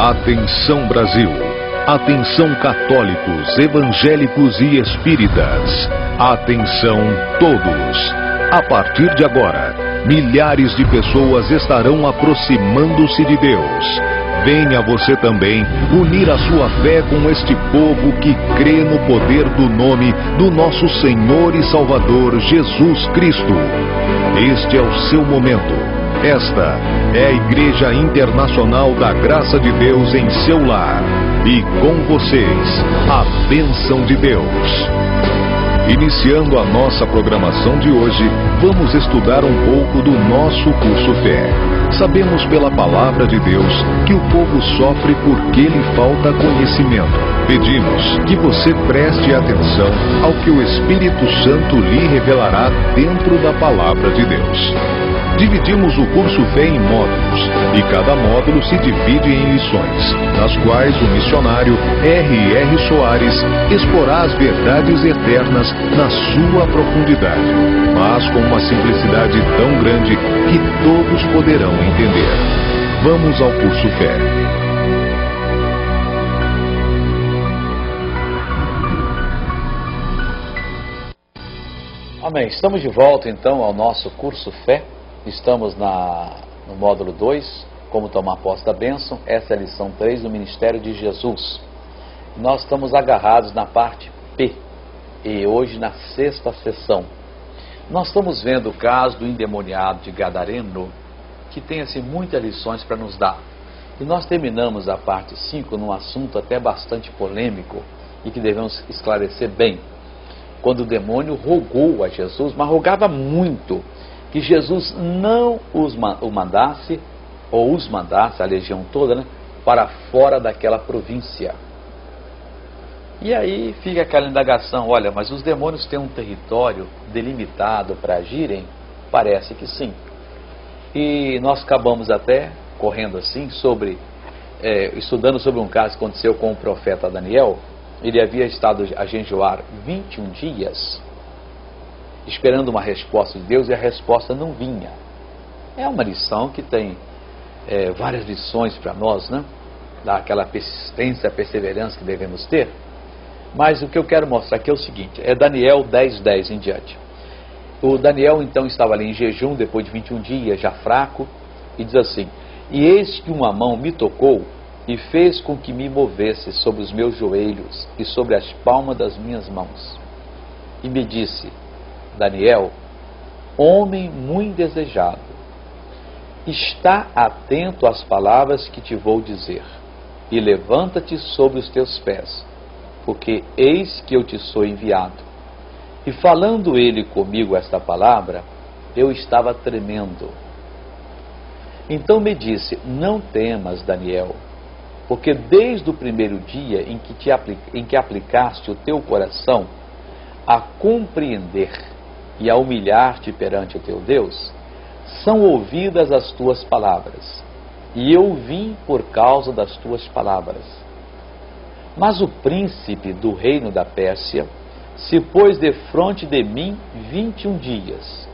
Atenção Brasil, atenção católicos, evangélicos e espíritas, atenção todos. A partir de agora, milhares de pessoas estarão aproximando-se de Deus. Venha você também unir a sua fé com este povo que crê no poder do nome do nosso Senhor e Salvador Jesus Cristo. Este é o seu momento. Esta é a Igreja Internacional da Graça de Deus em seu lar. E com vocês, a bênção de Deus. Iniciando a nossa programação de hoje, vamos estudar um pouco do nosso curso Fé. Sabemos pela palavra de Deus que o povo sofre porque lhe falta conhecimento. Pedimos que você preste atenção ao que o Espírito Santo lhe revelará dentro da palavra de Deus. Dividimos o curso Fé em módulos, e cada módulo se divide em lições, nas quais o missionário R.R. Soares exporá as verdades eternas na sua profundidade, mas com uma simplicidade tão grande que todos poderão entender. Vamos ao curso Fé. Amém. Estamos de volta então ao nosso curso Fé. Estamos no módulo 2, como tomar posse da bênção. Essa é a lição 3 do Ministério de Jesus. Nós estamos agarrados na parte P, e hoje na 6ª sessão. Nós estamos vendo o caso do endemoniado de Gadareno, que tem assim muitas lições para nos dar. E nós terminamos a parte 5 num assunto até bastante polêmico e que devemos esclarecer bem. Quando o demônio rogou a Jesus, mas rogava muito, que Jesus não os mandasse, a legião toda, para fora daquela província. E aí fica aquela indagação, olha, mas os demônios têm um território delimitado para agirem? Parece que sim. E nós acabamos até correndo assim, estudando sobre um caso que aconteceu com o profeta Daniel. Ele havia estado a jejuar 21 dias, esperando uma resposta de Deus, e a resposta não vinha. É uma lição que tem várias lições para nós, né? Daquela persistência, perseverança que devemos ter. Mas o que eu quero mostrar aqui é o seguinte, é Daniel 10:10 em diante. O Daniel então estava ali em jejum, depois de 21 dias, já fraco, e diz assim: e eis que uma mão me tocou, e fez com que me movesse sobre os meus joelhos, e sobre as palmas das minhas mãos. E me disse: Daniel, homem muito desejado, está atento às palavras que te vou dizer, e levanta-te sobre os teus pés, porque eis que eu te sou enviado. E falando ele comigo esta palavra, eu estava tremendo. Então me disse: não temas, Daniel, porque desde o primeiro dia em que aplicaste o teu coração a compreender e a humilhar-te perante o teu Deus, são ouvidas as tuas palavras, e eu vim por causa das tuas palavras. Mas o príncipe do reino da Pérsia se pôs defronte de mim 21 dias,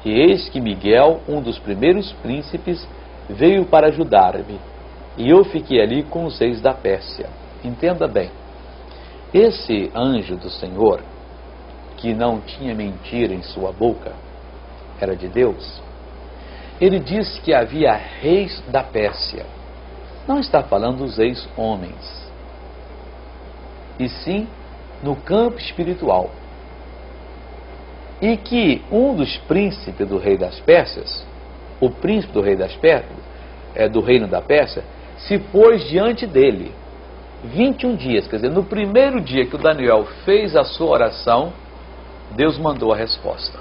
e eis que Miguel, um dos primeiros príncipes, veio para ajudar-me, e eu fiquei ali com os reis da Pérsia. Entenda bem, esse anjo do Senhor, que não tinha mentira em sua boca, era de Deus. Ele disse que havia reis da Pérsia. Não está falando dos reis homens, e sim no campo espiritual. E que um dos príncipes do rei das Pérsias, o príncipe do rei das Pérsias, do reino da Pérsia, se pôs diante dele 21 dias. Quer dizer, no primeiro dia que o Daniel fez a sua oração, Deus mandou a resposta.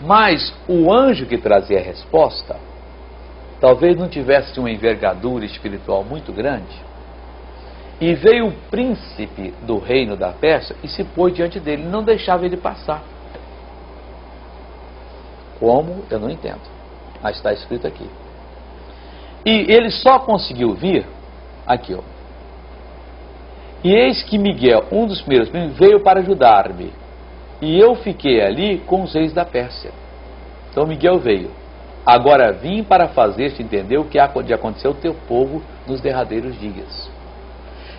Mas o anjo que trazia a resposta talvez não tivesse uma envergadura espiritual muito grande, e veio o príncipe do reino da Pérsia e se pôs diante dele, não deixava ele passar. Como? Eu não entendo, mas está escrito aqui. E ele só conseguiu vir aqui, ó. E eis que Miguel, um dos primeiros, veio para ajudar-me, e eu fiquei ali com os reis da Pérsia. Então Miguel veio. agora vim para fazer-te entender o que há de acontecer ao teu povo nos derradeiros dias.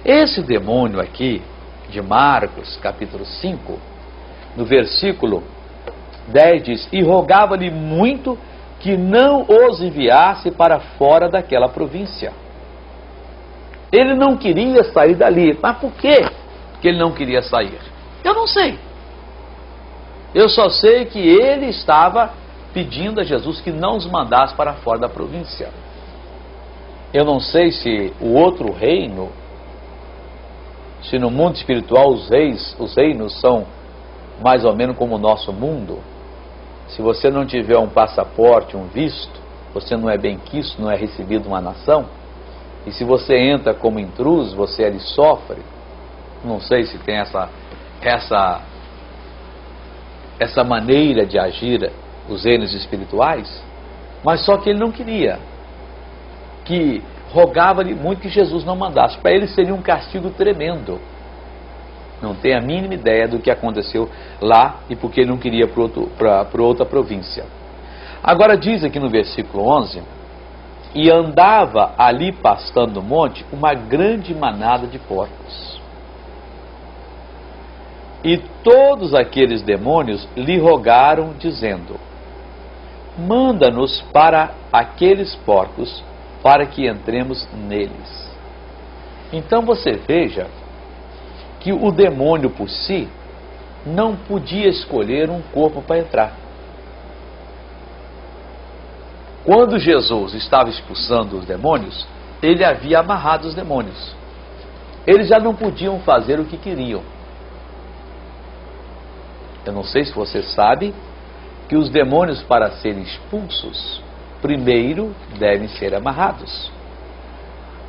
Esse demônio aqui, de Marcos, capítulo 5, no versículo 10 diz, e rogava-lhe muito que não os enviasse para fora daquela província. Ele não queria sair dali. Mas por quê que ele não queria sair? Eu não sei. Eu só sei que ele estava pedindo a Jesus que não os mandasse para fora da província. Eu não sei se o outro reino, se no mundo espiritual os reinos são mais ou menos como o nosso mundo. Se você não tiver um passaporte, um visto, você não é bem quisto, não é recebido uma nação. E se você entra como intruso, você ali sofre. Não sei se tem essa maneira de agir os reinos espirituais, mas só que ele não queria, que rogava-lhe muito que Jesus não mandasse. Para ele seria um castigo tremendo. Não tem a mínima ideia do que aconteceu lá e porque ele não queria para outra província. Agora diz aqui no versículo 11, e andava ali pastando no monte uma grande manada de porcos. E todos aqueles demônios lhe rogaram, dizendo, manda-nos para aqueles porcos, para que entremos neles. Então você veja que o demônio por si não podia escolher um corpo para entrar. Quando Jesus estava expulsando os demônios, ele havia amarrado os demônios. Eles já não podiam fazer o que queriam. Eu não sei se você sabe que os demônios, para serem expulsos, primeiro devem ser amarrados.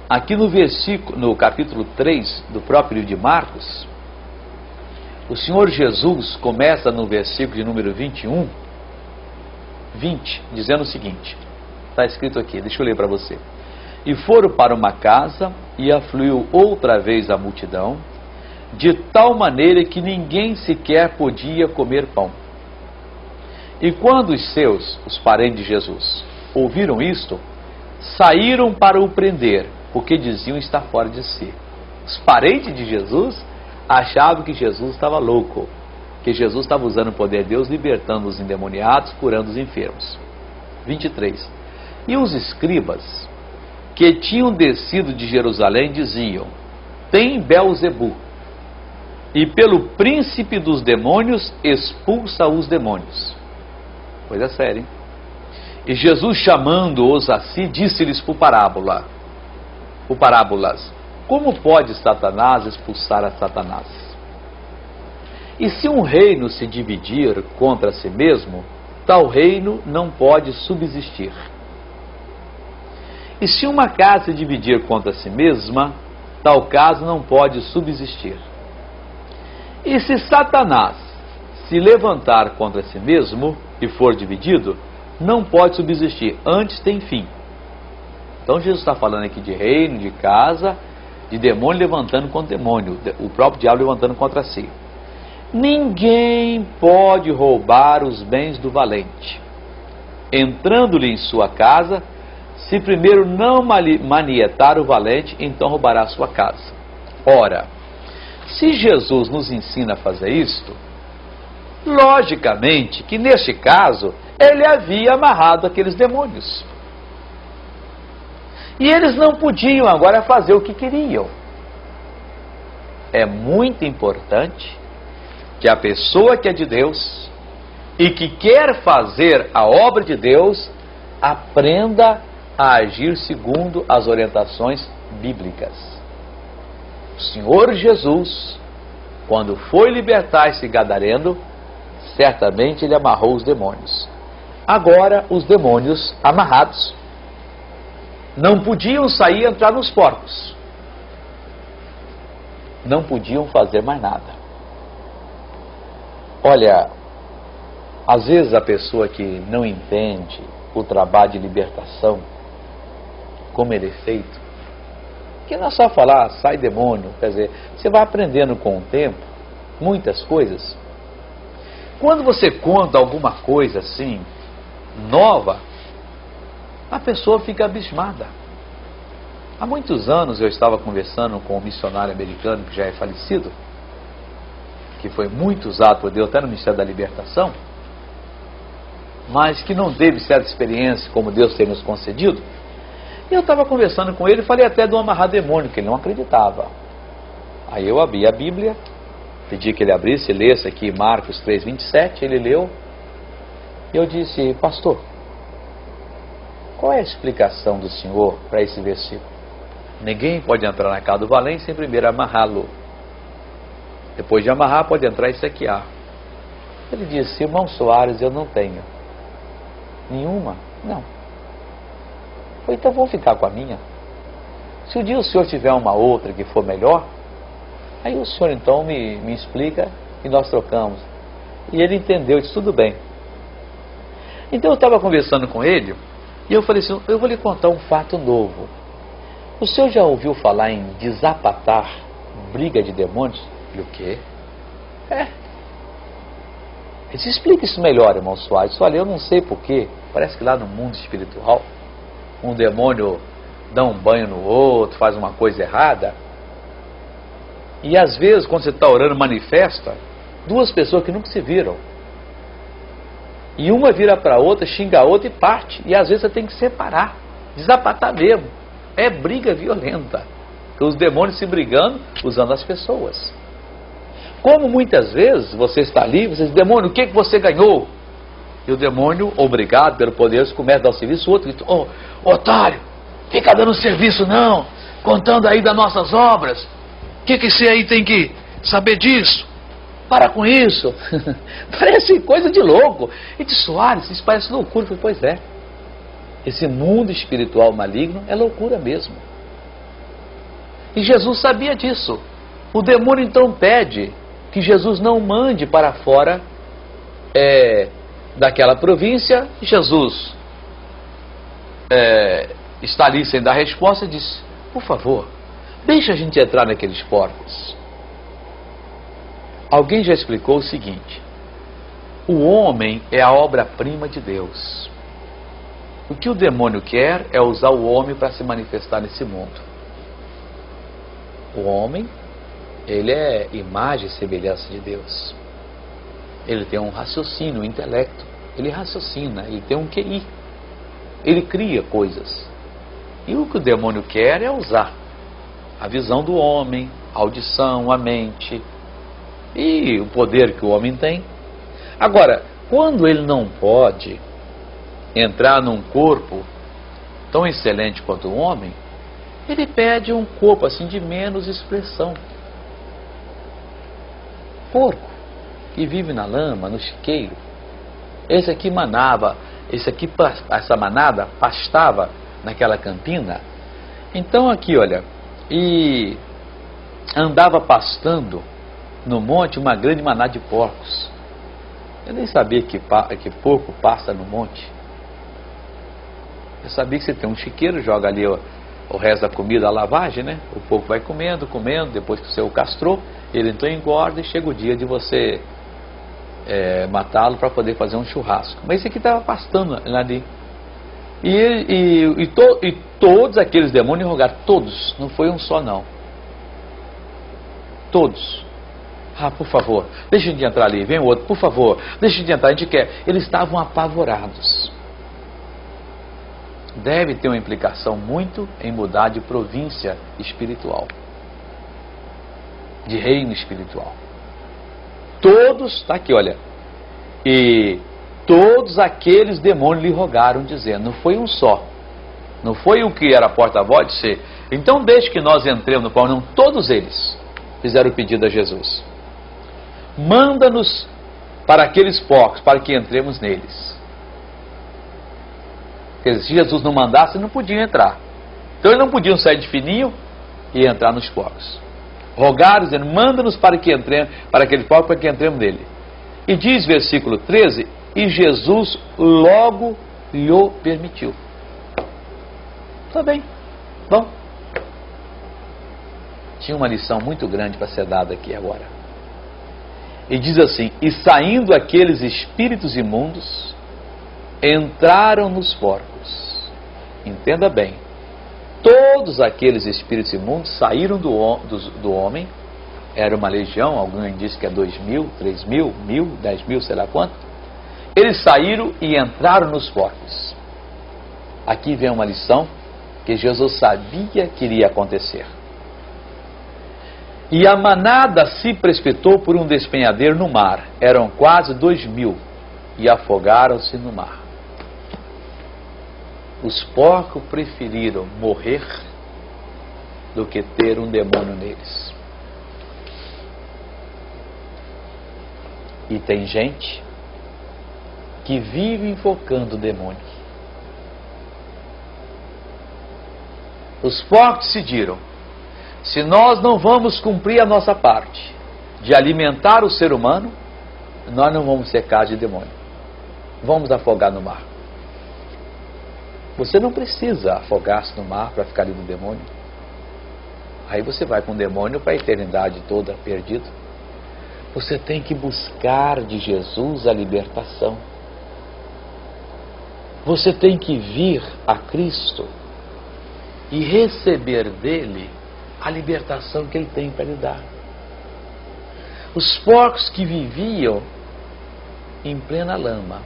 Aqui no capítulo 3 do próprio livro de Marcos, o Senhor Jesus começa no versículo de número 20, dizendo o seguinte, está escrito aqui, deixa eu ler para você. E foram para uma casa, e afluiu outra vez a multidão, de tal maneira que ninguém sequer podia comer pão. E quando os parentes de Jesus, ouviram isto, saíram para o prender, porque diziam estar fora de si. Os parentes de Jesus achavam que Jesus estava louco, que Jesus estava usando o poder de Deus, libertando os endemoniados, curando os enfermos. 23. E os escribas, que tinham descido de Jerusalém, diziam, tem Belzebu, e pelo príncipe dos demônios expulsa os demônios. Coisa séria, hein? E Jesus, chamando-os a si, disse-lhes por parábolas, como pode Satanás expulsar a Satanás? E se um reino se dividir contra si mesmo, tal reino não pode subsistir. E se uma casa se dividir contra si mesma, tal casa não pode subsistir. E se Satanás se levantar contra si mesmo e for dividido, não pode subsistir, antes tem fim. Então Jesus está falando aqui de reino, de casa, de demônio levantando contra demônio, o próprio diabo levantando contra si. Ninguém pode roubar os bens do valente, entrando-lhe em sua casa, se primeiro não manietar o valente, então roubará a sua casa. Ora, se Jesus nos ensina a fazer isto, logicamente que neste caso ele havia amarrado aqueles demônios. E eles não podiam agora fazer o que queriam. É muito importante que a pessoa que é de Deus e que quer fazer a obra de Deus aprenda a agir segundo as orientações bíblicas. O Senhor Jesus, quando foi libertar esse gadareno, certamente ele amarrou os demônios. Agora os demônios amarrados não podiam sair e entrar nos porcos. Não podiam fazer mais nada. Olha, às vezes a pessoa que não entende o trabalho de libertação, como ele é feito, que não é só falar, sai demônio, quer dizer, você vai aprendendo com o tempo, muitas coisas. Quando você conta alguma coisa assim, nova, a pessoa fica abismada. Há muitos anos eu estava conversando com um missionário americano que já é falecido, que foi muito usado por Deus até no Ministério da Libertação, mas que não teve certa experiência como Deus tem nos concedido. E eu estava conversando com ele e falei até de um amarrar demônio, que ele não acreditava. Aí eu abri a Bíblia, pedi que ele abrisse e lesse aqui Marcos 3:27, ele leu, e eu disse: pastor, qual é a explicação do senhor para esse versículo? Ninguém pode entrar na casa do valente sem primeiro amarrá-lo. Depois de amarrar, pode entrar e saquear. Ele disse: irmão Soares, eu não tenho nenhuma. Não. Falei: então vou ficar com a minha. Se um dia o senhor tiver uma outra que for melhor, aí o senhor então me explica e nós trocamos. E ele entendeu, disse: tudo bem. Então eu estava conversando com ele e eu falei assim: eu vou lhe contar um fato novo. O senhor já ouviu falar em desapatar briga de demônios? E o quê? Ele disse: explica isso melhor, irmão Soares. Olha, eu não sei porquê, parece que lá no mundo espiritual um demônio dá um banho no outro, faz uma coisa errada, e às vezes quando você está orando manifesta duas pessoas que nunca se viram, e uma vira para a outra, xinga a outra e parte, e às vezes você tem que separar, desapatar mesmo. É briga violenta, os demônios se brigando usando as pessoas. Como muitas vezes você está ali, você diz: demônio, o que você ganhou? E o demônio, obrigado pelo poder, começa a dar o serviço, o outro grita: otário, fica dando serviço não, contando aí das nossas obras, o que você aí tem que saber disso? Para com isso. Parece coisa de louco. E de Soares, isso parece loucura. Eu falei: pois é, esse mundo espiritual maligno é loucura mesmo. E Jesus sabia disso. O demônio então pede que Jesus não mande para fora daquela província. Jesus está ali sem dar resposta e diz: por favor, deixa a gente entrar naqueles porcos. Alguém já explicou o seguinte: o homem é a obra-prima de Deus. O que o demônio quer é usar o homem para se manifestar nesse mundo. O homem, ele é imagem e semelhança de Deus. Ele tem um raciocínio, um intelecto. Ele raciocina, ele tem um QI. Ele cria coisas. E o que o demônio quer é usar a visão do homem, a audição, a mente e o poder que o homem tem. Agora, quando ele não pode entrar num corpo tão excelente quanto o homem, ele pede um corpo assim de menos expressão. Porco que vive na lama, no chiqueiro. Esse aqui manava, essa manada pastava naquela campina. Então aqui, olha, e andava pastando no monte uma grande manada de porcos. Eu nem sabia que porco pasta no monte. Eu sabia que você tem um chiqueiro, joga ali o resto da comida, a lavagem, né? O porco vai comendo, depois que você o castrou, ele então engorda e chega o dia de você matá-lo para poder fazer um churrasco. Mas esse aqui estava pastando ali. E todos aqueles demônios rogaram, todos, não foi um só não. Todos. Ah, por favor, deixa de entrar ali, vem o outro, por favor, deixa de entrar, a gente quer. Eles estavam apavorados. Deve ter uma implicação muito em mudar de província espiritual, de reino espiritual. Todos, está aqui, olha, e todos aqueles demônios lhe rogaram, dizendo, não foi um só, não foi o que era porta-voz de ser, então deixe que nós entremos no pão, não, todos eles fizeram o pedido a Jesus. Manda-nos para aqueles porcos, para que entremos neles. Quer dizer, se Jesus não mandasse, não podiam entrar. Então eles não podiam sair de fininho e entrar nos porcos. Rogaram, dizendo, manda-nos para que entremos, para aquele porco, para que entremos nele. E diz versículo 13, e Jesus logo lhe permitiu. Está bem, bom. Tinha uma lição muito grande para ser dada aqui agora. E diz assim, e saindo aqueles espíritos imundos, entraram nos porcos, entenda bem, todos aqueles espíritos imundos saíram do homem, era uma legião, alguém disse que é 2.000, 3.000, 1.000, 10.000, sei lá quanto. Eles saíram e entraram nos porcos. Aqui vem uma lição que Jesus sabia que iria acontecer. E a manada se precipitou por um despenhadeiro no mar. Eram quase 2.000 e afogaram-se no mar. Os porcos preferiram morrer do que ter um demônio neles. E tem gente que vive invocando o demônio. Os porcos decidiram: se nós não vamos cumprir a nossa parte de alimentar o ser humano, nós não vamos ser casa de demônio. Vamos afogar no mar. Você não precisa afogar-se no mar para ficar ali no demônio. Aí você vai com o demônio para a eternidade toda perdido. Você tem que buscar de Jesus a libertação. Você tem que vir a Cristo e receber dele a libertação que ele tem para lhe dar. Os porcos que viviam em plena lama.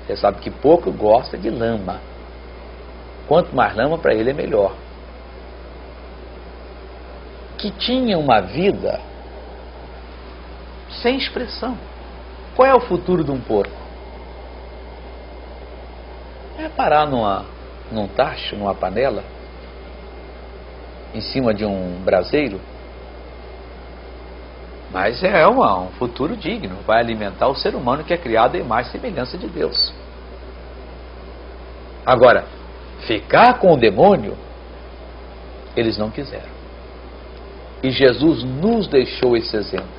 Você sabe que porco gosta de lama. Quanto mais lama, para ele é melhor. Que tinha uma vida sem expressão. Qual é o futuro de um porco? É parar num tacho, numa panela, em cima de um braseiro. Mas é um futuro digno. Vai alimentar o ser humano que é criado em imagem e semelhança de Deus. Agora, ficar com o demônio, eles não quiseram. E Jesus nos deixou esse exemplo.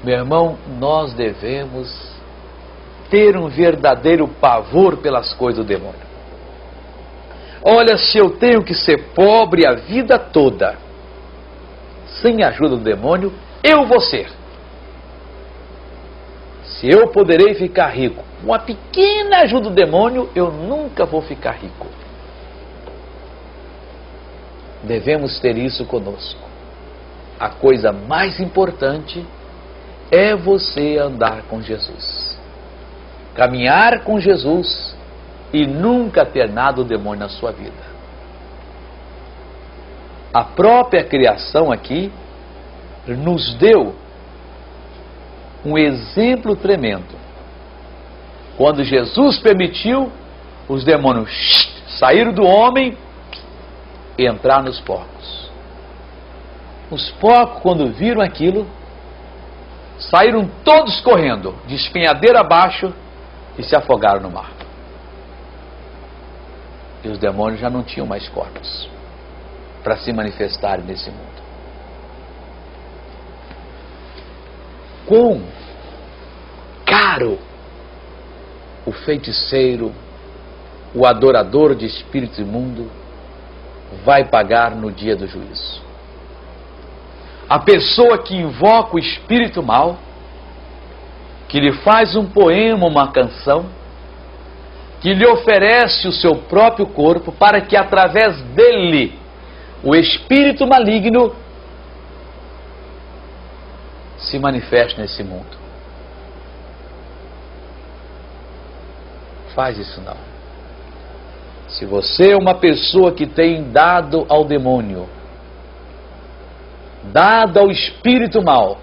Meu irmão, nós devemos ter um verdadeiro pavor pelas coisas do demônio. Olha, se eu tenho que ser pobre a vida toda, sem a ajuda do demônio, eu vou ser. Se eu poderei ficar rico com uma pequena ajuda do demônio, eu nunca vou ficar rico. Devemos ter isso conosco. A coisa mais importante é você andar com Jesus. Caminhar com Jesus e nunca ter nada do demônio na sua vida. A própria criação aqui nos deu um exemplo tremendo. Quando Jesus permitiu, os demônios saíram do homem e entraram nos porcos. Os porcos, quando viram aquilo, saíram todos correndo, de espinhadeira abaixo, e se afogaram no mar. E os demônios já não tinham mais corpos para se manifestarem nesse mundo. Quão caro o feiticeiro, o adorador de espírito imundo, vai pagar no dia do juízo. A pessoa que invoca o espírito mal, que lhe faz um poema, uma canção, que lhe oferece o seu próprio corpo para que através dele o espírito maligno se manifeste nesse mundo. Faz isso não. Se você é uma pessoa que tem dado ao demônio, dado ao espírito mal,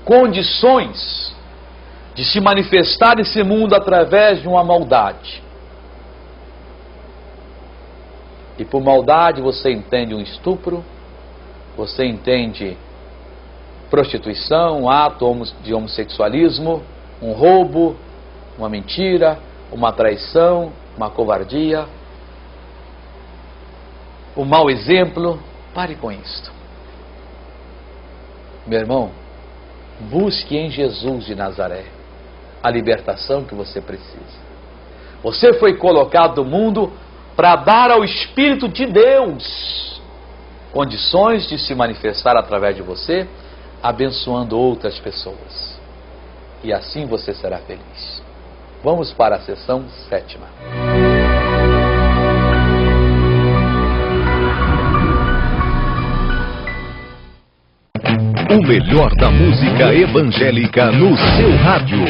condições de se manifestar nesse mundo através de uma maldade, e por maldade você entende um estupro, você entende prostituição, um ato de homossexualismo, um roubo, uma mentira, uma traição, uma covardia, um mau exemplo. Pare com isto. Meu irmão, busque em Jesus de Nazaré a libertação que você precisa. Você foi colocado no mundo para dar ao Espírito de Deus condições de se manifestar através de você, abençoando outras pessoas. E assim você será feliz. Vamos para a sessão 7ª. O melhor da música evangélica no seu rádio.